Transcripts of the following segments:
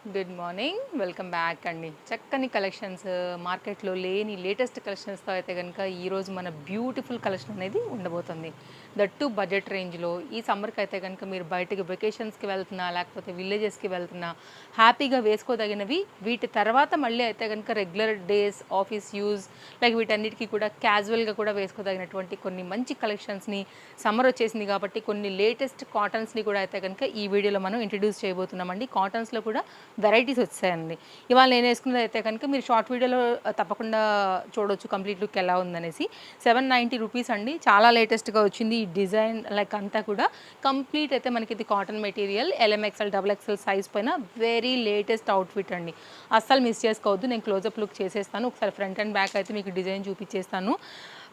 Good morning. Welcome back అండి. చక్కని collections మార్కెట్‌లో లేని లేటెస్ట్ కలెక్షన్స్‌తో అయితే గనుక ఈరోజు మన బ్యూటిఫుల్ కలెక్షన్ అనేది ఉండబోతుంది. దట్ టు బడ్జెట్ రేంజ్‌లో ఈ సమ్మర్‌కి అయితే గనుక మీరు బయటికి వెకేషన్స్‌కి వెళ్తున్నా, లేకపోతే విలేజెస్‌కి వెళ్తున్నా హ్యాపీగా వేసుకోదగినవి. వీటి తర్వాత మళ్ళీ అయితే గనుక regular days, office use like వీటన్నిటికీ కూడా క్యాజువల్‌గా కూడా వేసుకోదగినటువంటి కొన్ని మంచి కలెక్షన్స్‌ని సమ్మర్ వచ్చేసింది కాబట్టి కొన్ని లేటెస్ట్ కాటన్స్‌ని కూడా అయితే గనుక ఈ వీడియోలో మనం ఇంట్రడ్యూస్ చేయబోతున్నామండి. కాటన్స్‌లో కూడా వెరైటీస్ వచ్చాయండి. ఇవాళ నేను వేసుకున్నది అయితే కనుక మీరు షార్ట్ వీడియోలో తప్పకుండా చూడొచ్చు కంప్లీట్ లుక్ ఎలా ఉందనేసి. 790 రూపీస్ అండి. చాలా లేటెస్ట్‌గా వచ్చింది ఈ డిజైన్ లైక్ అంతా కూడా. కంప్లీట్ అయితే మనకి ఇది cotton material L M XL double XL size పైన వెరీ లేటెస్ట్ అవుట్ఫిట్ అండి. అస్సలు మిస్ చేసుకోవద్దు. నేను క్లోజప్ లుక్ చేసేస్తాను. ఒకసారి ఫ్రంట్ అండ్ బ్యాక్ అయితే మీకు డిజైన్ చూపించేస్తాను.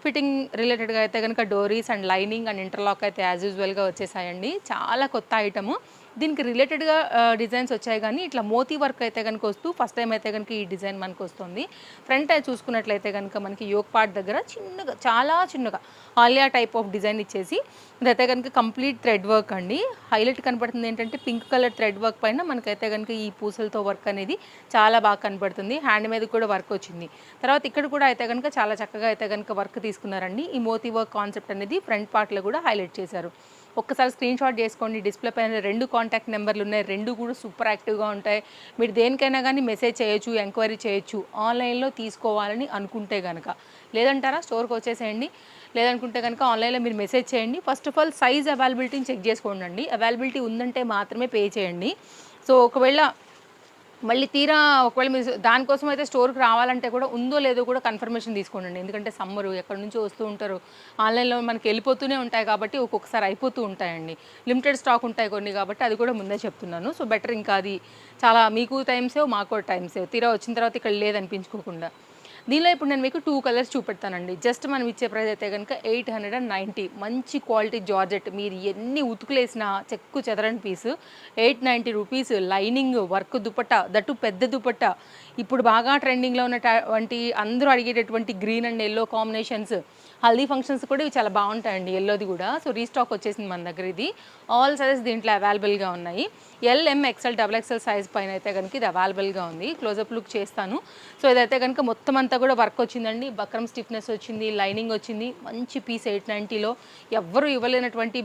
ఫిట్టింగ్ రిలేటెడ్గా అయితే కనుక డోరీస్ అండ్ లైనింగ్ అండ్ ఇంటర్లాక్ అయితే యాజ్ యూజువల్గా వచ్చేసాయండి. చాలా కొత్త ఐటము. దీనికి రిలేటెడ్గా డిజైన్స్ వచ్చాయి కానీ ఇట్లా మోతీ వర్క్ అయితే కనుక వస్తూ ఫస్ట్ టైం అయితే కనుక ఈ డిజైన్ మనకు వస్తుంది. ఫ్రంట్ చూసుకున్నట్లయితే కనుక మనకి యోక్ పార్ట్ దగ్గర చిన్నగా చాలా చిన్నగా ఆలియా టైప్ ఆఫ్ డిజైన్ ఇచ్చేసి ఇదైతే కనుక కంప్లీట్ థ్రెడ్ వర్క్ అండి. హైలైట్ కనపడుతుంది ఏంటంటే పింక్ కలర్ థ్రెడ్ వర్క్ పైన మనకైతే కనుక ఈ పూసలతో వర్క్ అనేది చాలా బాగా కనపడుతుంది. హ్యాండ్ మీద కూడా వర్క్ వచ్చింది. తర్వాత ఇక్కడ కూడా అయితే కనుక చాలా చక్కగా అయితే కనుక వర్క్ తీసుకున్నారండి. ఈ మోతీ వర్క్ కాన్సెప్ట్ అనేది ఫ్రంట్ పార్ట్లో కూడా హైలైట్ చేశారు. ఒక్కసారి స్క్రీన్ షాట్ చేసుకోండి. డిస్ప్లే పైన 2 కాంటాక్ట్ నెంబర్లు ఉన్నాయి. 2 కూడా సూపర్ యాక్టివ్గా ఉంటాయి. మీరు దేనికైనా కానీ మెసేజ్ చేయొచ్చు, ఎంక్వైరీ చేయొచ్చు ఆన్లైన్లో తీసుకోవాలని అనుకుంటే కనుక. లేదంటారా స్టోర్కి వచ్చేసేయండి. లేదనుకుంటే కనుక ఆన్లైన్లో మీరు మెసేజ్ చేయండి. ఫస్ట్ ఆఫ్ ఆల్ సైజ్ అవైలబిలిటీని చెక్ చేసుకోండి. అవైలబిలిటీ ఉందంటే మాత్రమే పే చేయండి. సో ఒకవేళ మళ్ళీ తీరా ఒకవేళ మీరు దానికోసం అయితే స్టోర్‌కి రావాలంటే కూడా ఉందో లేదో కూడా కన్ఫర్మేషన్ తీసుకోండి. ఎందుకంటే సమ్మరు ఎక్కడి నుంచో వస్తూ ఉంటారు. ఆన్‌లైన్‌లో మనకి వెళ్ళిపోతూనే ఉంటాయి కాబట్టి ఒక్కొక్కసారి అయిపోతూ ఉంటాయండి. లిమిటెడ్ స్టాక్ ఉంటాయి కొన్ని కాబట్టి అది కూడా ముందే చెప్తున్నాను. సో బెటర్ ఇంకా అది చాలా మీకు టైం సేవ్, మాకు కూడా టైం సేవ్. తీరా వచ్చిన తర్వాత ఇక్కడ లేదనిపించుకోకుండా. దీనిలో ఇప్పుడు నేను మీకు 2 కలర్స్ చూపెడతానండి. జస్ట్ మనం ఇచ్చే ప్రైస్ అయితే గనుక 890 మంచి క్వాలిటీ జార్జెట్ మీరు ఎన్ని ఉతుకులేసినా చెక్కు చెదరని piece 890 rupees lining work dupatta దట్టు పెద్ద దుపట్టా ఇప్పుడు బాగా ట్రెండింగ్‌లో ఉన్నటువంటి అందరూ అడిగేటటువంటి green and yellow combinations haldi functions కూడా ఇవి చాలా బాగుంటాయండి. యెల్లోది కూడా. సో రీస్టాక్ వచ్చేసింది మన దగ్గర ఇది. ఆల్ సైజెస్ దీంట్లో అవైలబుల్‌గా ఉన్నాయి. LM XL double XL size పైన అయితే కనుక ఇది అవైలబుల్‌గా ఉంది. క్లోజప్ లుక్ చేస్తాను. సో ఇదైతే కనుక మొత్తం అంతా కూడా వర్క్ వచ్చిందండి. బక్రమ్ స్టిఫ్నెస్ వచ్చింది, లైనింగ్ వచ్చింది. మంచి పీస్ 890లో ఎవ్వరు ఇవ్వలేనటువంటి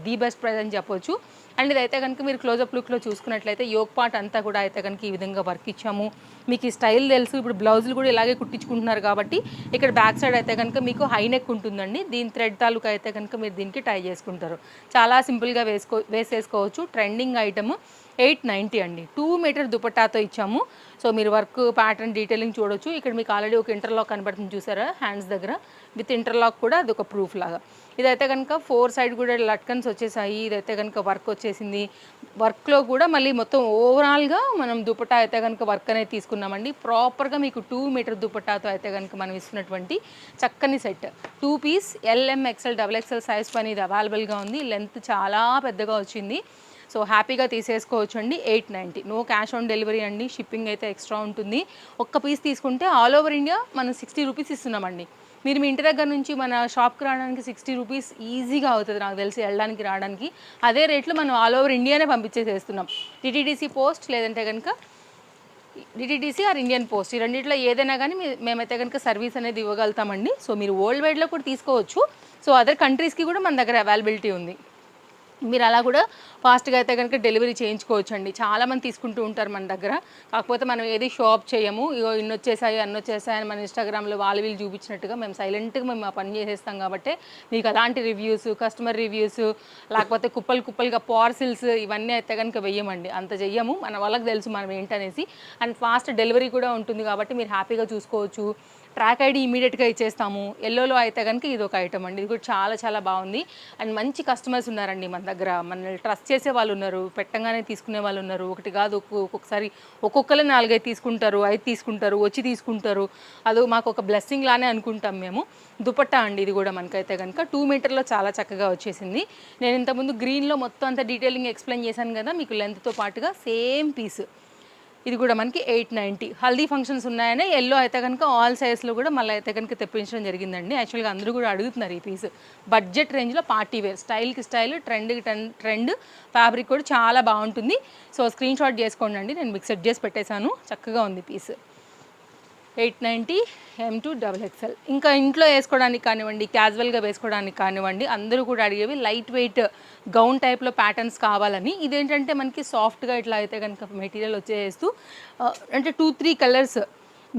ది బెస్ట్ ప్రైస్ అని చెప్పొచ్చు. అండ్ ఇదైతే కనుక మీరు క్లోజప్ లుక్లో చూసుకున్నట్లయితే యోక్ పార్ట్ అంతా కూడా అయితే కనుక ఈ విధంగా వర్క్ ఇచ్చాము. మీకు ఈ స్టైల్ తెలుసు. ఇప్పుడు బ్లౌజులు కూడా ఇలాగే కుట్టించుకుంటున్నారు కాబట్టి ఇక్కడ బ్యాక్ సైడ్ అయితే కనుక మీకు హై నెక్ ఉంటుందండి. దీని థ్రెడ్ తాలూకా అయితే కనుక మీరు దీనికి టై చేసుకుంటారు. చాలా సింపుల్గా వేసేసుకోవచ్చు. ట్రెండింగ్ ఐటమ్ 890 అండి. 2 మీటర్ దుపట్టాతో ఇచ్చాము. సో మీరు వర్క్ ప్యాటర్న్ డీటెయిలింగ్ చూడొచ్చు. ఇక్కడ మీకు ఆల్రెడీ ఒక ఇంటర్లాక్ కనబడుతుంది చూసారా హ్యాండ్స్ దగ్గర విత్ ఇంటర్లాక్ కూడా అది ఒక ప్రూఫ్ లాగా. ఇదైతే కనుక 4 సైడ్ కూడా లట్కన్స్ వచ్చేసాయి. ఇదైతే కనుక వర్క్ వచ్చేసింది. వర్క్లో కూడా మళ్ళీ మొత్తం ఓవరాల్గా మనం దుపట్టా అయితే కనుక వర్క్ అనేది తీసుకున్నామండి. ప్రాపర్గా మీకు 2 మీటర్ దుపట్టాతో అయితే కనుక మనం ఇస్తున్నటువంటి చక్కని set 2 piece L M XL double XL size పని ఇది అవైలబుల్గా ఉంది. లెంత్ చాలా పెద్దగా వచ్చింది. సో హ్యాపీగా తీసేసుకోవచ్చు అండి. 890 నో క్యాష్ ఆన్ డెలివరీ అండి. షిప్పింగ్ అయితే ఎక్స్ట్రా ఉంటుంది. ఒక్క పీస్ తీసుకుంటే ఆల్ ఓవర్ ఇండియా మనం 60 రూపీస్ ఇస్తున్నామండి. మీరు మీ ఇంటి దగ్గర నుంచి మన షాప్కి రావడానికి 60 రూపీస్ ఈజీగా అవుతుంది నాకు తెలిసి వెళ్ళడానికి రావడానికి. అదే రేట్లో మనం ఆల్ ఓవర్ ఇండియానే పంపించేసేస్తున్నాం. టీటీడీసీ పోస్ట్ లేదంటే కనుక డిటీడీసీ ఆర్ ఇండియన్ పోస్ట్ ఈ రెండిట్లో ఏదైనా కానీ మేమైతే కనుక సర్వీస్ అనేది ఇవ్వగలుగుతామండి. సో మీరు వరల్డ్ వైడ్లో కూడా తీసుకోవచ్చు. సో అదర్ కంట్రీస్కి కూడా మన దగ్గర అవైలబిలిటీ ఉంది. మీరు అలా కూడా ఫాస్ట్గా అయితే కనుక డెలివరీ చేయించుకోవచ్చు అండి. చాలామంది తీసుకుంటూ ఉంటారు మన దగ్గర. కాకపోతే మనం ఏది షాప్ చేయము. ఇగో ఇన్ని వచ్చేసాయి అన్ని వచ్చేసాయి అని మన ఇన్స్టాగ్రామ్లో వీళ్ళు చూపించినట్టుగా మేము సైలెంట్గా మేము ఆ పని చేసేస్తాం కాబట్టి మీకు అలాంటి రివ్యూస్ కస్టమర్ రివ్యూస్ లేకపోతే కుప్పలుగా పార్సిల్స్ ఇవన్నీ అయితే కనుక వెయ్యమండి. అంత చెయ్యము. మన వాళ్ళకి తెలుసు మనం ఏంటనేసి. అండ్ ఫాస్ట్ డెలివరీ కూడా ఉంటుంది కాబట్టి మీరు హ్యాపీగా చూసుకోవచ్చు. ట్రాక్ ఐడి ఇమీడియట్గా ఇచ్చేస్తాము. ఎల్లోలో అయితే కనుక ఇది ఒక ఐటమ్ అండి. ఇది కూడా చాలా చాలా బాగుంది. అండ్ మంచి కస్టమర్స్ ఉన్నారండి మన దగ్గర. మనల్ని ట్రస్ట్ చేసే వాళ్ళు ఉన్నారు. పెట్టంగానే తీసుకునే వాళ్ళు ఉన్నారు. ఒకటి కాదు ఒక్కొక్కసారి ఒక్కొక్కరు 4-5 తీసుకుంటారు, 5 తీసుకుంటారు, వచ్చి తీసుకుంటారు. అది మాకు ఒక బ్లెస్సింగ్ లానే అనుకుంటాం మేము. దుపట్టా అండి ఇది కూడా మనకైతే కనుక 2 మీటర్లో చాలా చక్కగా వచ్చేసింది. నేను ఇంతకుముందు గ్రీన్లో మొత్తం అంతా డీటెయిలింగ్ ఎక్స్ప్లెయిన్ చేశాను కదా మీకు లెంత్తో పాటుగా సేమ్ పీస్ ఇది కూడా మనకి 890. హల్దీ ఫంక్షన్స్ ఉన్నాయని ఎల్లో అయితే కనుక ఆల్ సైజ్లో కూడా మళ్ళీ అయితే కనుక తెప్పించడం జరిగిందండి. యాక్చువల్గా అందరూ కూడా అడుగుతున్నారు ఈ పీస్. బడ్జెట్ రేంజ్లో పార్టీ వేర్, స్టైల్కి స్టైల్, ట్రెండ్కి ట్రెండ్, ఫ్యాబ్రిక్ కూడా చాలా బాగుంటుంది. సో స్క్రీన్ షాట్ చేసుకోండి అండి, నేను మీకు సెట్ చేసి పెట్టేశాను. చక్కగా ఉంది పీస్. 890 M2XXL. ఇంకా ఇంట్లో వేసుకోవడానికి కానివ్వండి, క్యాజువల్గా వేసుకోవడానికి కానివ్వండి, అందరూ కూడా అడిగేవి లైట్ వెయిట్ గౌన్ టైప్లో ప్యాటర్న్స్ కావాలని. ఇదేంటంటే మనకి సాఫ్ట్గా ఇట్లా అయితే కనుక మెటీరియల్ వచ్చేస్తూ అంటే 2-3 కలర్స్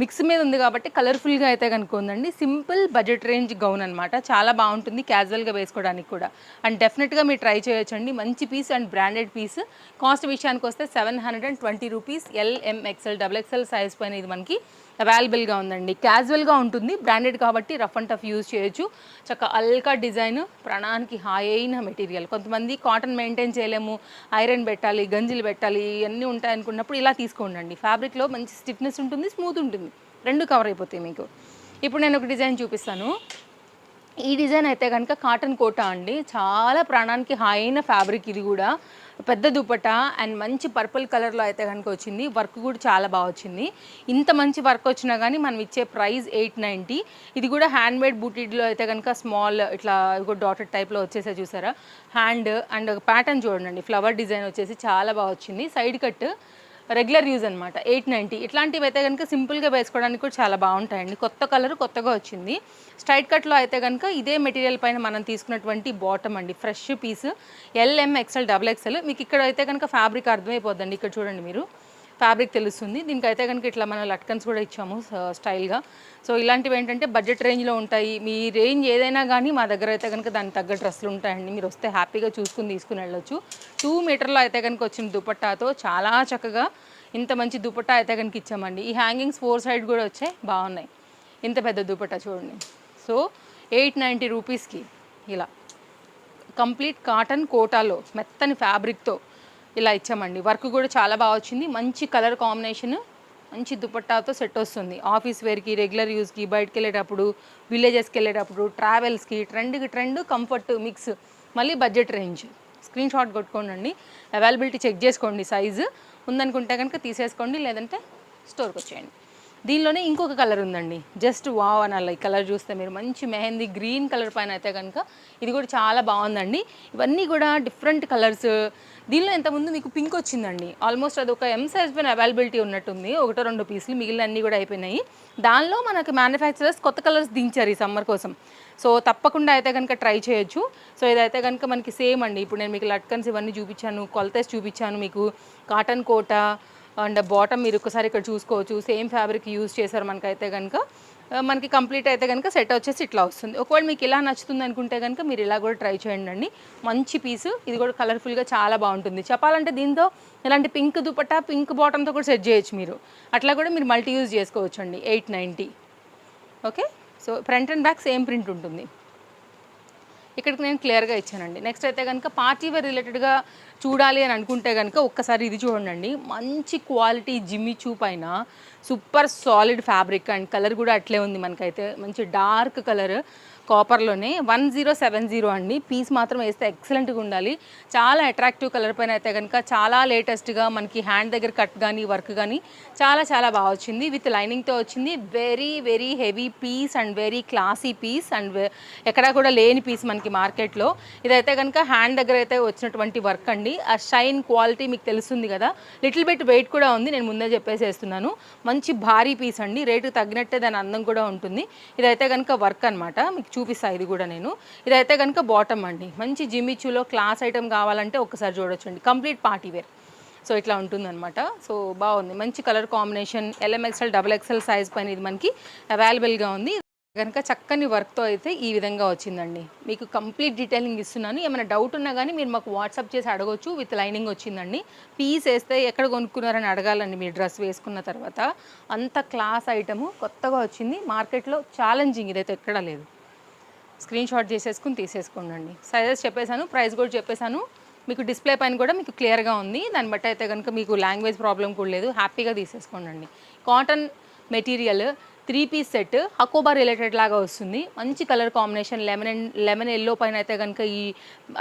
మిక్స్ మీద ఉంది కాబట్టి కలర్ఫుల్గా అయితే కనుక ఉందండి. సింపుల్ బడ్జెట్ రేంజ్ గౌన్ అనమాట. చాలా బాగుంటుంది క్యాజువల్గా వేసుకోవడానికి కూడా. అండ్ డెఫినెట్గా మీరు ట్రై చేయొచ్చండి. మంచి piece and branded piece. Cost విషయానికి వస్తే 720 రూపీస్. LMXL XXL సైజ్ పైన ఇది మనకి అవైలబుల్గా ఉందండి. క్యాజువల్గా ఉంటుంది, బ్రాండెడ్ కాబట్టి రఫ్ అండ్ టఫ్ యూజ్ చేయొచ్చు. చక్కగా అల్కా డిజైన్, ప్రాణానికి హాయ్ అయిన మెటీరియల్. కొంతమంది కాటన్ మెయింటైన్ చేయలేము, ఐరన్ పెట్టాలి, గంజిలు పెట్టాలి, ఇవన్నీ ఉంటాయనుకున్నప్పుడు ఇలా తీసుకోండి. ఫ్యాబ్రిక్లో మంచి స్టిఫ్నెస్ ఉంటుంది, స్మూత్ ఉంటుంది, రెండు కవర్ అయిపోతాయి మీకు. ఇప్పుడు నేను ఒక డిజైన్ చూపిస్తాను. ఈ డిజైన్ అయితే కనుక కాటన్ కోటా అండి. చాలా ప్రాణానికి హాయ్ అయిన ఫ్యాబ్రిక్. ఇది కూడా పెద్ద దుపట్టా అండ్ మంచి పర్పుల్ కలర్లో అయితే కనుక వచ్చింది. వర్క్ కూడా చాలా బాగా వచ్చింది. ఇంత మంచి వర్క్ వచ్చినా కానీ మనం ఇచ్చే ప్రైస్ 890. ఇది కూడా హ్యాండ్ మేడ్ బూటీడ్లో అయితే కనుక స్మాల్ ఇట్లా డాటెడ్ టైప్లో వచ్చేసే చూసారా హ్యాండ్. అండ్ ప్యాటర్న్ చూడండి, ఫ్లవర్ డిజైన్ వచ్చేసి చాలా బాగా వచ్చింది. సైడ్ కట్ రెగ్యులర్ యూజ్ అనమాట. 890. ఇట్లాంటివి అయితే కనుక సింపుల్గా వేసుకోవడానికి కూడా చాలా బాగుంటాయండి. కొత్త కలర్ కొత్తగా వచ్చింది. స్ట్రైట్ కట్లో అయితే కనుక ఇదే మెటీరియల్ పైన మనం తీసుకున్నటువంటి బాటమ్ అండి. Fresh piece. LMXL XXL. మీకు ఇక్కడ అయితే కనుక ఫ్యాబ్రిక్ అర్థమైపోద్దండి. ఇక్కడ చూడండి, మీరు ఫ్యాబ్రిక్ తెలుస్తుంది. దీనికైతే కనుక ఇట్లా మనం లట్కన్స్ కూడా ఇచ్చాము స్టైల్గా. సో ఇలాంటివి ఏంటంటే బడ్జెట్ రేంజ్లో ఉంటాయి. మీ రేంజ్ ఏదైనా కానీ మా దగ్గర అయితే కనుక దానికి తగ్గ డ్రెస్సులు ఉంటాయండి. మీరు వస్తే హ్యాపీగా చూసుకుని తీసుకుని వెళ్ళొచ్చు. 2 మీటర్లో అయితే కనుక వచ్చిన దుపట్టాతో చాలా చక్కగా ఇంత మంచి దుపట్టా అయితే కనుక ఇచ్చామండి. ఈ హ్యాంగింగ్స్ 4 సైడ్ కూడా వచ్చాయి, బాగున్నాయి. ఇంత పెద్ద దుపట్టా చూడండి. సో 890 రూపీస్కి ఇలా కంప్లీట్ కాటన్ కోటాలో మెత్తని ఫ్యాబ్రిక్తో ఇలా ఇచ్చామండి. వర్క్ కూడా చాలా బాగా వచ్చింది. మంచి కలర్ కాంబినేషన్, మంచి దుపట్టాతో సెట్ వస్తుంది. ఆఫీస్ వేర్కి, రెగ్యులర్ యూస్కి, బయటకు వెళ్ళేటప్పుడు, విలేజెస్కి వెళ్ళేటప్పుడు, ట్రావెల్స్కి, ట్రెండ్కి ట్రెండ్, కంఫర్ట్ మిక్స్, మళ్ళీ బడ్జెట్ రేంజ్. స్క్రీన్ షాట్ కొట్టుకోండి. అవైలబిలిటీ చెక్ చేసుకోండి. సైజు ఉందనుకుంటే కనుక తీసేసుకోండి, లేదంటే స్టోర్కి వచ్చేయండి. దీనిలోనే ఇంకొక కలర్ ఉందండి. జస్ట్ వావ్ అనాలి. ఈ కలర్ చూస్తే మీరు, మంచి మెహందీ గ్రీన్ కలర్ పైన అయితే కనుక ఇది కూడా చాలా బాగుందండి. ఇవన్నీ కూడా డిఫరెంట్ కలర్స్. దీనిలో ఇంతకుముందు మీకు పింక్ వచ్చిందండి. ఆల్మోస్ట్ అది ఒక M సైజ్ పైన అవైలబిలిటీ ఉన్నట్టుంది. 1-2 పీసులు, మిగిలిన అన్నీ కూడా అయిపోయినాయి. దానిలో మనకి మ్యానుఫ్యాక్చరర్స్ కొత్త కలర్స్ దించారు ఈ సమ్మర్ కోసం. సో తప్పకుండా అయితే కనుక ట్రై చేయొచ్చు. సో ఇదైతే కనుక మనకి సేమ్ అండి. ఇప్పుడు నేను మీకు లట్కన్స్ ఇవన్నీ చూపించాను, కొలతేసి చూపించాను మీకు. కాటన్ కోటా అండ్ బాటమ్ మీరు ఒకసారి ఇక్కడ చూసుకోవచ్చు. సేమ్ ఫ్యాబ్రిక్ యూజ్ చేశారు మనకైతే కనుక. మనకి కంప్లీట్ అయితే కనుక సెట్ వచ్చేసి ఇట్లా వస్తుంది. ఒకవేళ మీకు ఇలా నచ్చుతుంది అనుకుంటే కనుక మీరు ఇలా కూడా ట్రై చేయండి అండి. మంచి పీసు. ఇది కూడా కలర్ఫుల్గా చాలా బాగుంటుంది. చెప్పాలంటే దీంతో ఇలాంటి పింక్ దుపట్టా, పింక్ బాటంతో కూడా సెట్ చేయొచ్చు మీరు. అట్లా కూడా మీరు మల్టీ యూజ్ చేసుకోవచ్చు అండి. 890. Okay. So front and back same print ఉంటుంది. ఇక్కడికి నేను క్లియర్గా ఇచ్చానండి. నెక్స్ట్ అయితే కనుక పార్టీ వేర్ రిలేటెడ్గా చూడాలి అని అనుకుంటే కనుక ఒక్కసారి ఇది చూడండి. మంచి క్వాలిటీ జిమ్మిచూ పైన super solid fabric and colour కూడా అట్లే ఉంది. మనకైతే మంచి డార్క్ కలర్ కాపర్లోనే 1070 అండి. పీస్ మాత్రం వేస్తే ఎక్సలెంట్గా ఉండాలి. చాలా అట్రాక్టివ్ కలర్ పైన అయితే కనుక చాలా లేటెస్ట్గా మనకి హ్యాండ్ దగ్గర కట్ కానీ వర్క్ కానీ చాలా చాలా బాగా వచ్చింది. విత్ లైనింగ్తో వచ్చింది. Very very heavy piece and very classy piece and ఎక్కడా కూడా లేని పీస్ మనకి మార్కెట్లో. ఇదైతే కనుక హ్యాండ్ దగ్గర అయితే వచ్చినటువంటి వర్క్ అండి. ఆ షైన్ క్వాలిటీ మీకు తెలుస్తుంది కదా. లిటిల్ బిట్ వెయిట్ కూడా ఉంది, నేను ముందే చెప్పేసేస్తున్నాను. మంచి భారీ పీస్ అండి. రేటు తగ్గినట్టే దాని అందం కూడా ఉంటుంది. ఇదైతే కనుక వర్క్ అనమాట. మీకు చూపిస్తా ఇది కూడా నేను. ఇదైతే కనుక బాటమ్ అండి. మంచి జిమ్మిచూలో క్లాస్ ఐటమ్ కావాలంటే ఒకసారి చూడొచ్చండి. Complete party wear. సో ఇట్లా ఉంటుందన్నమాట. సో బాగుంది. మంచి colour combination. LMXL XXL size పైన ఇది మనకి అవైలబుల్గా ఉంది. కనుక చక్కని వర్క్తో అయితే ఈ విధంగా వచ్చిందండి. మీకు కంప్లీట్ డీటెయిలింగ్ ఇస్తున్నాను. ఏమైనా డౌట్ ఉన్నా కానీ మీరు మాకు వాట్సాప్ చేసి అడగొచ్చు. విత్ లైనింగ్ వచ్చిందండి. పీస్ వేస్తే ఎక్కడ కొనుక్కున్నారని అడగాలండి మీరు డ్రెస్ వేసుకున్న తర్వాత. అంత క్లాస్ ఐటము కొత్తగా వచ్చింది. మార్కెట్లో ఛాలెంజింగ్ ఇదైతే ఎక్కడా లేదు. స్క్రీన్ షాట్ చేసేసుకుని తీసేసుకోండి. సైజెస్ చెప్పేశాను, ప్రైస్ కూడా చెప్పేశాను. మీకు డిస్ప్లే పైన కూడా మీకు క్లియర్గా ఉంది. దాన్ని బట్టి అయితే కనుక మీకు లాంగ్వేజ్ ప్రాబ్లం కూడా లేదు. హ్యాపీగా తీసేసుకోండి. Cotton material 3 piece set Hakoba related లాగా వస్తుంది. మంచి కలర్ కాంబినేషన్ లెమన్ ఎల్లో పైన అయితే కనుక ఈ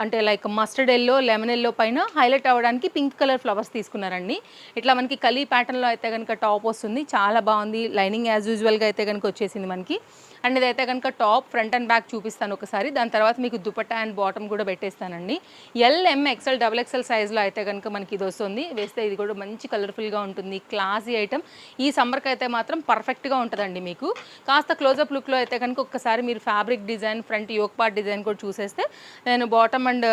అంటే like mustard yellow lemon yellow పైన హైలైట్ అవ్వడానికి పింక్ కలర్ ఫ్లవర్స్ తీసుకున్నారండి. ఇట్లా మనకి కలీ ప్యాటర్న్లో అయితే కనుక టాప్ వస్తుంది. చాలా బాగుంది. లైనింగ్ యాజ్ యూజువల్గా అయితే కనుక వచ్చేసింది మనకి. అండ్ ఇదైతే కనుక టాప్ ఫ్రంట్ అండ్ బ్యాక్ చూపిస్తాను ఒకసారి. దాని తర్వాత మీకు దుపట్టా అండ్ బాటమ్ కూడా పెట్టేస్తానండి. ఎల్ఎం ఎక్స్ఎల్ డబుల్ ఎక్స్ఎల్ సైజ్లో అయితే కనుక మనకి ఇది వస్తుంది. వేస్తే ఇది కూడా మంచి కలర్ఫుల్గా ఉంటుంది. Classy item. ఈ సమ్మర్కి అయితే మాత్రం పర్ఫెక్ట్గా ఉంటుందండి మీకు. కాస్త క్లోజప్ లుక్లో అయితే కనుక ఒక్కసారి మీరు fabric design front yoke part design కూడా చూసేస్తే నేను బాటమ్ అండ్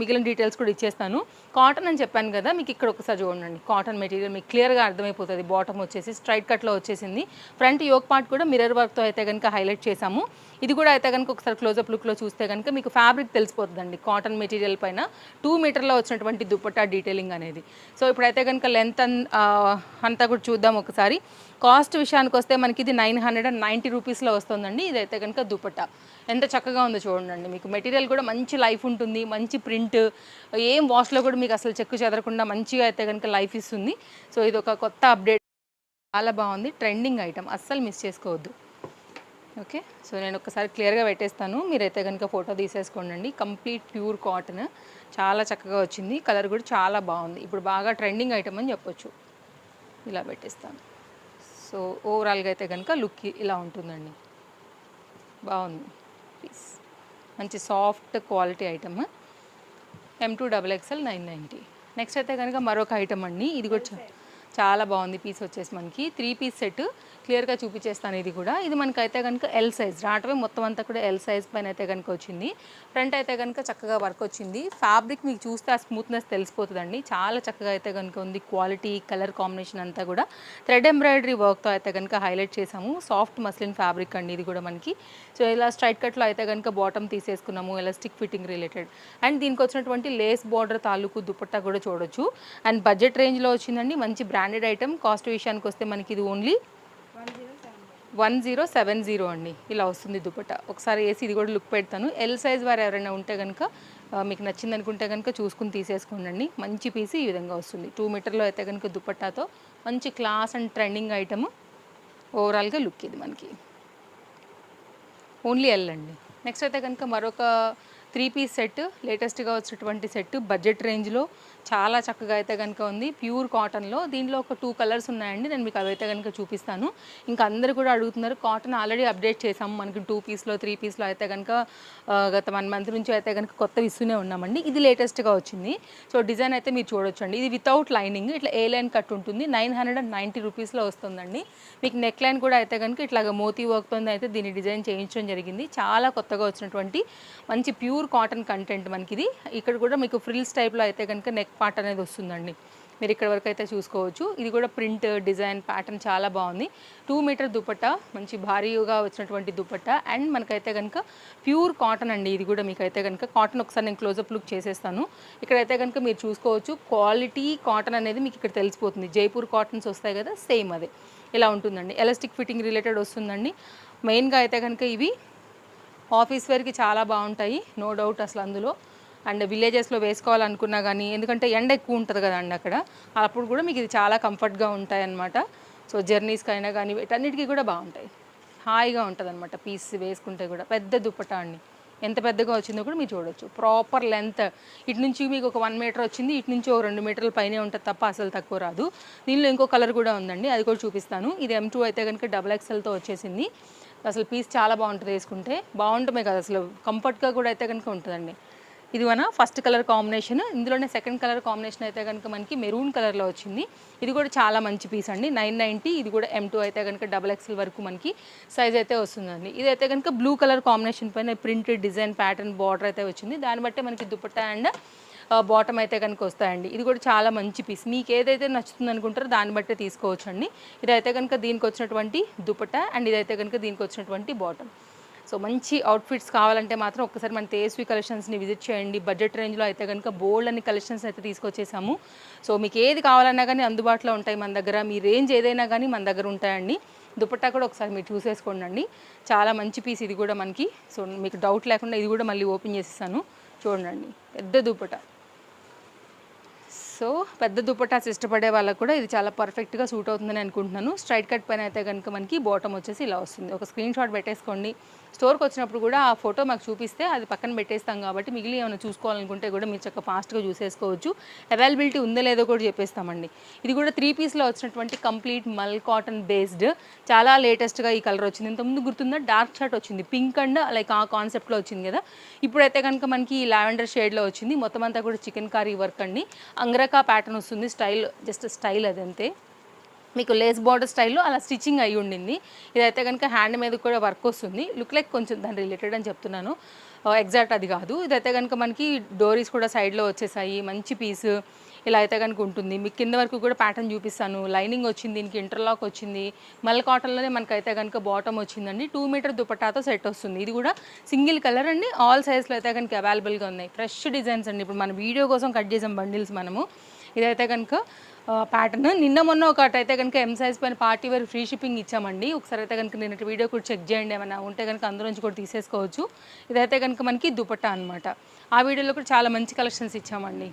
మిగిలిన డీటెయిల్స్ కూడా ఇచ్చేస్తాను. కాటన్ అని చెప్పాను కదా, మీకు ఇక్కడ ఒకసారి చూడండి. కాటన్ మెటీరియల్ మీకు క్లియర్గా అర్థమైపోతుంది. బాటమ్ వచ్చేసి స్ట్రైట్ కట్లో వచ్చేసింది. ఫ్రంట్ యోక్ పార్ట్ కూడా మిర్రర్ వర్క్తో అయితే కనుక హైలైట్ చేసాము. ఇది కూడా అయితే కనుక ఒకసారి క్లోజప్ లుక్లో చూస్తే కనుక మీకు ఫ్యాబ్రిక్ తెలిసిపోతుందండి. కాటన్ మెటీరియల్ పైన 2 మీటర్లో వచ్చినటువంటి దుపట్టా డీటెయిలింగ్ అనేది. సో ఇప్పుడైతే కనుక లెంత్ అంతా కూడా చూద్దాం ఒకసారి. కాస్ట్ విషయానికి వస్తే మనకి ఇది 990 రూపీస్లో వస్తుందండి. ఇదైతే కనుక దుపట్టా ఎంత చక్కగా ఉందో చూడండి. మీకు మెటీరియల్ కూడా మంచి లైఫ్ ఉంటుంది. మంచి ప్రింట్, ఏం వాష్లో కూడా మీకు అసలు చెక్కు చెదరకుండా మంచిగా అయితే కనుక లైఫ్ ఇస్తుంది. సో ఇది ఒక కొత్త అప్డేట్, చాలా బాగుంది. ట్రెండింగ్ ఐటమ్, అస్సలు మిస్ చేసుకోవద్దు. ఓకే, సో నేను ఒకసారి క్లియర్గా పెట్టేస్తాను. మీరైతే కనుక ఫోటో తీసేసుకోండి. కంప్లీట్ ప్యూర్ కాటన్, చాలా చక్కగా వచ్చింది. కలర్ కూడా చాలా బాగుంది. ఇప్పుడు బాగా ట్రెండింగ్ ఐటమ్ అని చెప్పొచ్చు. ఇలా పెట్టేస్తాను. సో ఓవరాల్గా అయితే కనుక లుక్ ఇలా ఉంటుందండి. బాగుంది పీస్, మంచి soft quality item. M2 XXL 990. Next అయితే కనుక మరొక ఐటమ్ అండి. ఇది కూడా చాలా బాగుంది. పీస్ వచ్చేసి మనకి 3 పీస్ సెట్. క్లియర్గా చూపించేస్తాను. ఇది కూడా ఇది మనకైతే కనుక ఎల్ సైజ్ రావటమే, మొత్తం అంతా కూడా ఎల్ సైజ్ పైన అయితే కనుక వచ్చింది. ఫ్రంట్ అయితే కనుక చక్కగా వర్క్ వచ్చింది. ఫ్యాబ్రిక్ మీకు చూస్తే ఆ స్మూత్నెస్ తెలిసిపోతుందండి. చాలా చక్కగా అయితే కనుక ఉంది. క్వాలిటీ, కలర్ కాంబినేషన్ అంతా కూడా థ్రెడ్ ఎంబ్రాయిడరీ వర్క్తో అయితే కనుక హైలైట్ చేసాము. సాఫ్ట్ మస్లిన్ ఫ్యాబ్రిక్ అండి ఇది కూడా మనకి. సో ఇలా స్ట్రైట్ కట్లో అయితే కనుక బాటమ్ తీసేసుకున్నాము, ఎలాస్టిక్ ఫిట్టింగ్ రిలేటెడ్. అండ్ దీనికి వచ్చినటువంటి లేస్ బార్డర్ తాలూకు దుపట్టా కూడా చూడొచ్చు. అండ్ బడ్జెట్ రేంజ్లో వచ్చిందండి. మంచి బ్రాండెడ్ ఐటమ్. కాస్ట్ విషయానికి వస్తే మనకి ఇది ఓన్లీ 1070 అండి. ఇలా వస్తుంది దుపట్టా. ఒకసారి వేసి ఇది కూడా లుక్ పెడతాను. ఎల్ సైజ్ వారు ఎవరైనా ఉంటే కనుక మీకు నచ్చింది అనుకుంటే కనుక చూసుకుని తీసేసుకోండి. మంచి పీస్ ఈ విధంగా వస్తుంది. 2 మీటర్లో అయితే కనుక దుపట్టాతో మంచి క్లాస్ అండ్ ట్రెండింగ్ ఐటమ్. ఓవరాల్గా లుక్ ఇది మనకి ఓన్లీ ఎల్ అండి. నెక్స్ట్ అయితే కనుక మరొక 3 పీస్ సెట్, లేటెస్ట్గా వచ్చినటువంటి సెట్. బడ్జెట్ రేంజ్లో చాలా చక్కగా అయితే కనుక ఉంది. ప్యూర్ కాటన్లో దీనిలో ఒక 2 కలర్స్ ఉన్నాయండి. నేను మీకు అవైతే కనుక చూపిస్తాను. ఇంకా అందరూ కూడా అడుగుతున్నారు. కాటన్ ఆల్రెడీ అప్డేట్ చేసాము. మనకి 2 పీస్లో 3 పీస్లో అయితే కనుక గత 1 మంత్ నుంచి అయితే కనుక కొత్తవి ఇస్తూనే ఉన్నామండి. ఇది లేటెస్ట్గా వచ్చింది. సో డిజైన్ అయితే మీరు చూడొచ్చండి. ఇది వితౌట్ లైనింగ్, ఇట్లా ఏ లైన్ కట్ ఉంటుంది. 990 రూపీస్లో వస్తుందండి. మీకు నెక్ లైన్ కూడా అయితే కనుక ఇట్లాగ మోతీ వర్క్తో అయితే దీన్ని డిజైన్ చేయించడం జరిగింది. చాలా కొత్తగా వచ్చినటువంటి మంచి ప్యూర్ కాటన్ కంటెంట్ మనకి ఇది. ఇక్కడ కూడా మీకు ఫ్రిల్స్ టైప్లో అయితే కనుక నెక్ పార్ట్ అనేది వస్తుందండి. మీరు ఇక్కడ వరకు అయితే చూసుకోవచ్చు. ఇది కూడా ప్రింట్ డిజైన్ ప్యాటర్న్ చాలా బాగుంది. 2 మీటర్ దుపట్టా, మంచి భారీగా వచ్చినటువంటి దుపట్టా. అండ్ మనకైతే కనుక ప్యూర్ కాటన్ అండి. ఇది కూడా మీకైతే కనుక కాటన్ ఒకసారి నేను క్లోజప్ లుక్ చేసేస్తాను. ఇక్కడైతే కనుక మీరు చూసుకోవచ్చు. క్వాలిటీ కాటన్ అనేది మీకు ఇక్కడ తెలిసిపోతుంది. జైపూర్ కాటన్స్ వస్తాయి కదా, సేమ్ అదే ఇలా ఉంటుందండి. ఎలాస్టిక్ ఫిట్టింగ్ రిలేటెడ్ వస్తుందండి. మెయిన్గా అయితే కనుక ఇవి ఆఫీస్ వేర్కి చాలా బాగుంటాయి, నో డౌట్ అసలు అందులో. అండ్ విలేజెస్లో వేసుకోవాలనుకున్నా కానీ, ఎందుకంటే ఎండ ఎక్కువ ఉంటుంది కదండి అక్కడ, అప్పుడు కూడా మీకు ఇది చాలా కంఫర్ట్గా ఉంటాయి అన్నమాట. సో జర్నీస్కి అయినా కానీ వీటన్నిటికీ కూడా బాగుంటాయి. హాయిగా ఉంటుంది అనమాట పీస్ వేసుకుంటే కూడా. పెద్ద దుపట్టా అండి. ఎంత పెద్దగా వచ్చిందో కూడా మీరు చూడొచ్చు. ప్రాపర్ లెంత్ ఇటు నుంచి మీకు ఒక 1 మీటర్ వచ్చింది, ఇటు నుంచి ఒక 2 మీటర్ల పైనే ఉంటుంది తప్ప అసలు తక్కువ రాదు. దీనిలో ఇంకో కలర్ కూడా ఉందండి, అది కూడా చూపిస్తాను. ఇది M2 అయితే కనుక XXLతో వచ్చేసింది. అసలు పీస్ చాలా బాగుంటుంది వేసుకుంటే. బాగుంటుంది కదా అసలు, కంఫర్ట్గా కూడా అయితే కనుక ఉంటుందండి. ఇది మన ఫస్ట్ కలర్ కాంబినేషన్. ఇందులోనే సెకండ్ కలర్ కాంబినేషన్ అయితే కనుక మనకి మెరూన్ కలర్లో వచ్చింది. ఇది కూడా చాలా మంచి పీస్ అండి. 990. ఇది కూడా M2 అయితే కనుక XXL వరకు మనకి సైజ్ అయితే వస్తుందండి. ఇదైతే కనుక బ్లూ కలర్ కాంబినేషన్ పైన ప్రింట్ డిజైన్ ప్యాటర్న్ బార్డర్ అయితే వచ్చింది. దాన్ని బట్టి మనకి దుపట్టా అండ్ బాటమ్ అయితే కనుక వస్తాయండి. ఇది కూడా చాలా మంచి పీస్. మీకు ఏదైతే నచ్చుతుంది అనుకుంటారో దాన్ని బట్టే తీసుకోవచ్చండి. ఇదైతే కనుక దీనికి వచ్చినటువంటి దుపట్టా అండ్ ఇదైతే కనుక దీనికి వచ్చినటువంటి బాటమ్. సో మంచి అవుట్ఫిట్స్ కావాలంటే మాత్రం ఒక్కసారి మన తేజస్వి కలెక్షన్స్ని విజిట్ చేయండి. బడ్జెట్ రేంజ్లో అయితే కనుక బోల్డ్ అన్ని కలెక్షన్స్ అయితే తీసుకొచ్చేసాము. సో మీకు ఏది కావాలన్నా కానీ అందుబాటులో ఉంటాయి మన దగ్గర. మీ రేంజ్ ఏదైనా కానీ మన దగ్గర ఉంటాయండి. దుపట్టా కూడా ఒకసారి మీరు చూసేసుకోండి. చాలా మంచి పీస్ ఇది కూడా మనకి. సో మీకు డౌట్ లేకుండా ఇది కూడా మళ్ళీ ఓపెన్ చేసేసాను చూడండి. పెద్ద దుపట్టా. సో పెద్ద దుపట్టాస్ ఇష్టపడే వాళ్ళకు కూడా ఇది చాలా పర్ఫెక్ట్గా సూట్ అవుతుందని అనుకుంటున్నాను. స్ట్రైట్ కట్ పైన అయితే కనుక మనకి బాటమ్ వచ్చేసి ఇలా వస్తుంది. ఒక స్క్రీన్ షాట్ పెట్టేసుకోండి. స్టోర్కి వచ్చినప్పుడు కూడా ఆ ఫోటో మాకు చూపిస్తే అది పక్కన పెట్టేస్తాం కాబట్టి మిగిలి ఏమైనా చూసుకోవాలనుకుంటే కూడా మీరు చక్కగా ఫాస్ట్గా చూసేసుకోవచ్చు. అవైలబిలిటీ ఉందో లేదో కూడా చెప్పేస్తామండి. ఇది కూడా 3 పీస్లో వచ్చినటువంటి కంప్లీట్ మల్ కాటన్ బేస్డ్ చాలా లేటెస్ట్గా ఈ కలర్ వచ్చింది. ఇంతకుముందు గుర్తుందా డార్క్ షర్ట్ వచ్చింది, పింక్ అండ్ లైక్ ఆ కాన్సెప్ట్లో వచ్చింది కదా. ఇప్పుడైతే కనుక మనకి లావెండర్ షేడ్లో వచ్చింది. మొత్తం అంతా కూడా చికెన్ కారీ వర్క్ అండి. అంగ్రకా ప్యాటర్న్ వస్తుంది. స్టైల్ జస్ట్ స్టైల్ అదంతే. మీకు లేస్ బార్డర్ స్టైల్లో అలా స్టిచ్చింగ్ అయ్యి ఉండింది. ఇదైతే కనుక హ్యాండ్ మీద కూడా వర్క్ వస్తుంది. లుక్ లైక్ కొంచెం దాని రిలేటెడ్ అని చెప్తున్నాను, ఎగ్జాక్ట్ అది కాదు. ఇదైతే కనుక మనకి డోరీస్ కూడా సైడ్లో వచ్చేసాయి. మంచి పీస్ ఇలా అయితే కనుక ఉంటుంది. మీకు కింద వరకు కూడా ప్యాటర్న్ చూపిస్తాను. లైనింగ్ వచ్చింది, దీనికి ఇంటర్లాక్ వచ్చింది. మల్ కాటన్లోనే మనకైతే కనుక బాటమ్ వచ్చిందండి. 2 మీటర్ దుపట్టాతో సెట్ వస్తుంది. ఇది కూడా సింగిల్ కలర్ అండి. ఆల్ సైజ్లో అయితే కనుక అవైలబుల్గా ఉన్నాయి. ఫ్రెష్ డిజైన్స్ అండి. ఇప్పుడు మన వీడియో కోసం కట్ చేసాం బండిల్స్ మనము. ఇదైతే కనుక ప్యాటర్న్. నిన్న మొన్న ఒకటి అయితే కనుక ఎం సైజ్ పైన పార్టీ వేర్ ఫ్రీ షిప్పింగ్ ఇచ్చామండి. ఒకసారి అయితే కనుక నిన్నటి వీడియో కూడా చెక్ చేయండి. ఏమైనా ఉంటే కనుక అందులో నుంచి కూడా తీసేసుకోవచ్చు. ఇదైతే కనుక మనకి దుపట్టా అనమాట. ఆ వీడియోలో కూడా చాలా మంచి కలెక్షన్స్ ఇచ్చామండి.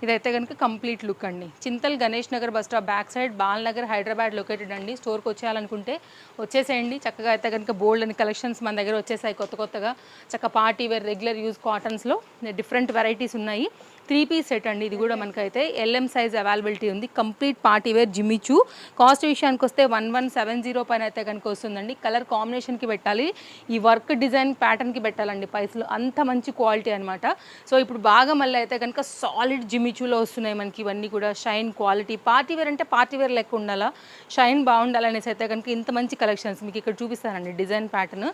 ఇదైతే కనుక కంప్లీట్ లుక్ అండి. Chintal Ganesh Nagar bus stop back side Balanagar Hyderabad located అండి. స్టోర్కి వచ్చేయాలనుకుంటే వచ్చేసేయండి. చక్కగా అయితే కనుక బోల్డ్ అని కలెక్షన్స్ మన దగ్గర వచ్చేసాయి కొత్తగా. చక్క పార్టీ వేర్ రెగ్యులర్ యూజ్ కాటన్స్లో డిఫరెంట్ వెరైటీస్ ఉన్నాయి. 3 పీస్ సెట్ అండి. ఇది కూడా మనకైతే LM సైజ్ అవైలబిలిటీ ఉంది. Complete party wear Jimmy Choo. Cost విషయానికి వస్తే 1170 పైన అయితే కనుక వస్తుందండి. కలర్ కాంబినేషన్కి పెట్టాలి, ఈ వర్క్ డిజైన్ ప్యాటర్న్కి పెట్టాలండి పైసలు. అంత మంచి క్వాలిటీ అనమాట. సో ఇప్పుడు బాగా మళ్ళీ అయితే కనుక సాలిడ్ జిమ్మిచూలో వస్తున్నాయి మనకి ఇవన్నీ కూడా. షైన్ క్వాలిటీ పార్టీ వేర్ అంటే పార్టీ వేర్ లెక్క ఉండాలా, షైన్ బాగుండాలనేసి అయితే కనుక ఇంత మంచి కలెక్షన్స్ మీకు ఇక్కడ చూపిస్తానండి. డిజైన్ ప్యాటర్న్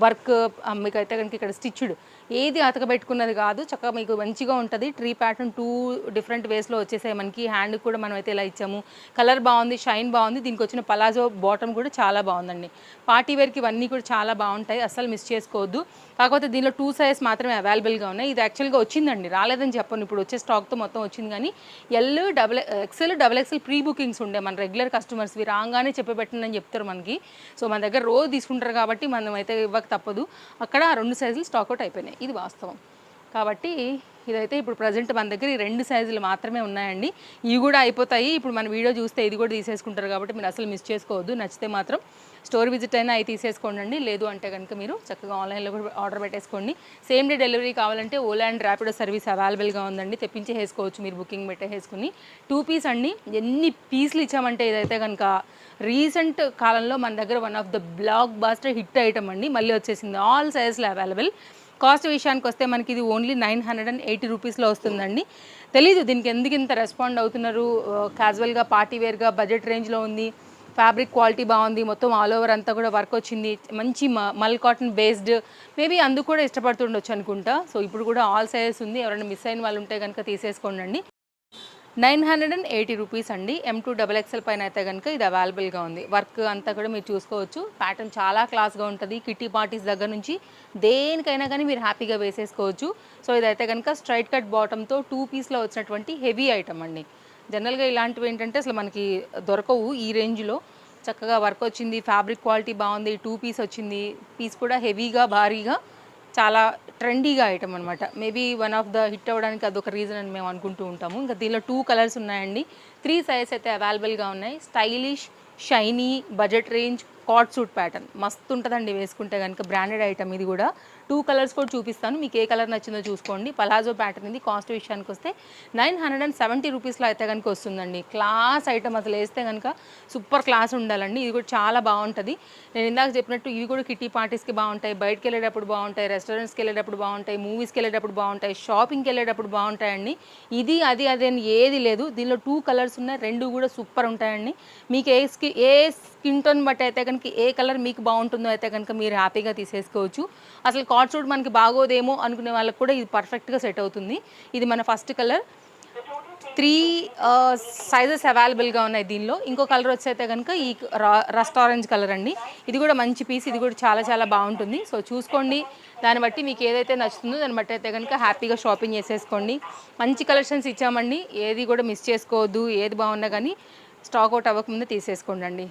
వర్క్ మీకు అయితే కనుక ఇక్కడ స్టిచ్డ్ ఏది అతకబెట్టుకున్నది కాదు. చక్కగా మీకు మంచిగా ఉంటుంది. ట్రీ ప్యాటర్న్ 2 డిఫరెంట్ వేస్లో వచ్చేసాయి మనకి. హ్యాండ్ కూడా మనం అయితే ఇలా ఇచ్చాము. కలర్ బాగుంది, షైన్ బాగుంది. దీనికి వచ్చిన పలాజో బాటమ్ కూడా చాలా బాగుందండి. పార్టీ వేర్కి ఇవన్నీ కూడా చాలా బాగుంటాయి, అస్సలు మిస్ చేసుకోవద్దు. కాకపోతే దీనిలో 2 సైజ్ మాత్రమే అవైలబుల్గా ఉన్నాయి. ఇది యాక్చువల్గా వచ్చిందండి, రాలేదని చెప్పను. ఇప్పుడు వచ్చే స్టాక్తో మొత్తం వచ్చింది. కానీ ఎల్ XL ప్రీ బుకింగ్స్ ఉండే మన రెగ్యులర్ కస్టమర్స్వి రాగానే చెప్పబెట్టండి అని చెప్తారు మనకి. సో మన దగ్గర రోజు తీసుకుంటారు కాబట్టి మనం అయితే ఇవ్వక తప్పదు. అక్కడ 2 సైజులు స్టాక్అవుట్ అయిపోయినాయి, ఇది వాస్తవం. కాబట్టి ఇదైతే ఇప్పుడు ప్రజెంట్ మన దగ్గర ఈ 2 సైజులు మాత్రమే ఉన్నాయండి. ఇవి కూడా అయిపోతాయి. ఇప్పుడు మన వీడియో చూస్తే ఇది కూడా తీసేసుకుంటారు కాబట్టి మీరు అసలు మిస్ చేసుకోవద్దు. నచ్చితే మాత్రం స్టోర్ విజిట్ అయినా అవి తీసేసుకోండి. లేదు అంటే కనుక మీరు చక్కగా ఆన్లైన్లో కూడా ఆర్డర్ పెట్టేసుకోండి. సేమ్ డే డెలివరీ కావాలంటే ఓలా అండ్ ర్యాపిడో సర్వీస్ అవైలబుల్గా ఉందండి. తెప్పించి వేసుకోవచ్చు మీరు బుకింగ్ పెట్టేసుకుని. 2 పీస్ అండి. ఎన్ని పీసులు ఇచ్చామంటే ఇదైతే కనుక రీసెంట్ కాలంలో మన దగ్గర one of the blockbuster hit item అండి. మళ్ళీ వచ్చేసింది. ఆల్ సైజ్లో అవైలబుల్. కాస్ట్ విషయానికి వస్తే మనకి ఇది ఓన్లీ 980 రూపీస్లో వస్తుందండి. తెలీదు దీనికి ఎందుకు ఇంత రెస్పాండ్ అవుతున్నారు. క్యాజువల్గా పార్టీ వేర్గా బడ్జెట్ రేంజ్లో ఉంది. ఫ్యాబ్రిక్ క్వాలిటీ బాగుంది. మొత్తం ఆల్ ఓవర్ అంతా కూడా వర్క్ వచ్చింది. మంచి మల్ కాటన్ బేస్డ్. మేబీ అందుకు కూడా ఇష్టపడుతుండొచ్చు అనుకుంటా. సో ఇప్పుడు కూడా ఆల్ సైజెస్ ఉంది. ఎవరైనా మిస్ అయిన వాళ్ళు ఉంటే కనుక తీసేసుకోండి. 980 రూపీస్ అండి. M2XXL పైన అయితే కనుక ఇది అవైలబుల్గా ఉంది. వర్క్ అంతా కూడా మీరు చూసుకోవచ్చు. ప్యాటర్న్ చాలా క్లాస్గా ఉంటుంది. కిటీ పార్టీస్ దగ్గర నుంచి దేనికైనా కానీ మీరు హ్యాపీగా వేసేసుకోవచ్చు. సో ఇదైతే కనుక స్ట్రైట్ కట్ బాటంతో 2 పీస్లో వచ్చినటువంటి హెవీ ఐటమ్ అండి. జనరల్గా ఇలాంటివి ఏంటంటే అసలు మనకి దొరకవు ఈ రేంజ్లో. చక్కగా వర్క్ వచ్చింది, ఫ్యాబ్రిక్ క్వాలిటీ బాగుంది, 2 పీస్ వచ్చింది. పీస్ కూడా హెవీగా భారీగా చాలా ట్రెండీగా ఐటమ్ అనమాట. Maybe one of the hit అవ్వడానికి అదొక రీజన్ అని మేము అనుకుంటూ ఉంటాము. ఇంకా దీనిలో 2 కలర్స్ ఉన్నాయండి. 3 సైజెస్ అయితే అవైలబుల్గా ఉన్నాయి. Stylish, shiny, budget range cut suit pattern మస్తు ఉంటుందండి వేసుకుంటే కనుక. బ్రాండెడ్ ఐటమ్ ఇది కూడా. 2 కలర్స్ కూడా చూపిస్తాను, మీకు ఏ కలర్ నచ్చిందో చూసుకోండి. పలాజో ప్యాటర్న్ ఇది. కాస్ట్ విషయానికి వస్తే 970 రూపీస్లో అయితే కనుక వస్తుందండి. క్లాస్ ఐటమ్ అసలు వేస్తే కనుక సూపర్ క్లాస్ ఉండాలండి. ఇది కూడా చాలా బాగుంటుంది. నేను ఇందాక చెప్పినట్టు ఇవి కూడా కిటీ పార్టీస్కి బాగుంటాయి, బయటకు వెళ్ళేటప్పుడు బాగుంటాయి, రెస్టారెంట్స్కి వెళ్ళేటప్పుడు బాగుంటాయి, మూవీస్కి వెళ్ళేటప్పుడు బాగుంటాయి, షాపింగ్కి వెళ్ళేటప్పుడు బాగుంటాయండి. ఇది అది అని ఏది లేదు. దీనిలో 2 కలర్స్ ఉన్నాయి. 2 కూడా సూపర్ ఉంటాయండి. మీకు ఏ స్కిన్ టోన్ బట్టి అయితే కనుక ఏ కలర్ మీకు బాగుంటుందో అయితే కనుక మీరు హ్యాపీగా తీసేసుకోవచ్చు. అసలు కాట్ సూట్ మనకి బాగోదేమో అనుకునే వాళ్ళకి కూడా ఇది పర్ఫెక్ట్గా సెట్ అవుతుంది. ఇది మన ఫస్ట్ కలర్. 3 సైజెస్ అవైలబుల్గా ఉన్నాయి దీనిలో. ఇంకో కలర్ వచ్చి అయితే కనుక ఈ రస్ట్ ఆరెంజ్ కలర్ అండి. ఇది కూడా మంచి పీస్. ఇది కూడా చాలా చాలా బాగుంటుంది. సో చూసుకోండి, దాన్ని బట్టి మీకు ఏదైతే నచ్చుతుందో దాన్ని బట్టి అయితే కనుక హ్యాపీగా షాపింగ్ చేసేసుకోండి. మంచి కలెక్షన్స్ ఇచ్చామండి. ఏది కూడా మిస్ చేసుకోవద్దు. ఏది బాగున్నా కానీ స్టాక్ అవుట్ అవ్వకముందే తీసేసుకోండి.